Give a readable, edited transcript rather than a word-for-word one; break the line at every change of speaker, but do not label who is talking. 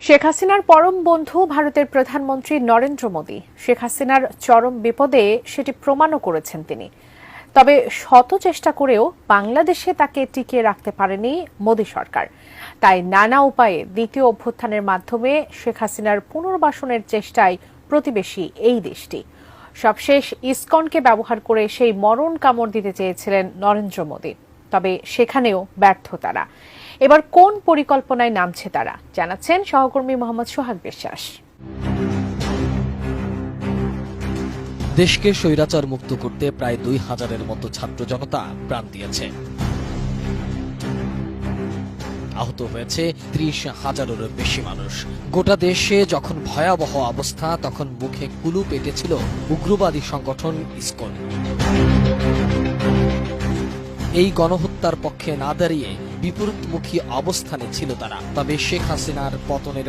শেখ হাসিনার পরম বন্ধু ভারতের প্রধানমন্ত্রী নরেন্দ্র মোদি শেখ হাসিনার চরম বিপদে সেটি প্রমাণও করেছেন তিনি। তবে শত চেষ্টা করেও বাংলাদেশে তাকে টিকিয়ে রাখতে পারেনি মোদি সরকার। তাই নানা উপায়ে দ্বিতীয় অভ্যুত্থানের মাধ্যমে শেখ হাসিনার পুনর্বাসনের চেষ্টায় প্রতিবেশী এই দেশটি। সবশেষ ইসকনকে ব্যবহার করে সেই মরণ কামড় দিতে চেয়েছিলেন নরেন্দ্র মোদি, তবে সেখানেও ব্যর্থ তারা। এবার কোন পরিকল্পনায় নামছে তারা, জানাচ্ছেন সহকর্মী মোহাম্মদ সোহাগ বিশ্বাস।
দেশকে স্বৈরাচার মুক্ত করতে প্রায় ২,০০০-এর মতো ছাত্র জনতা প্রাণ দিয়েছে। আহত হয়েছে ৩০,০০০-এরও বেশি মানুষ। গোটা দেশে যখন ভয়াবহ অবস্থা, তখন মুখে কুলু পেটেছিল উগ্রবাদী সংগঠন ইসকন। এই গণহত্যার পক্ষে না দাঁড়িয়ে বিপরীতমুখী অবস্থানে ছিল তারা। তবে শেখ হাসিনার পতনের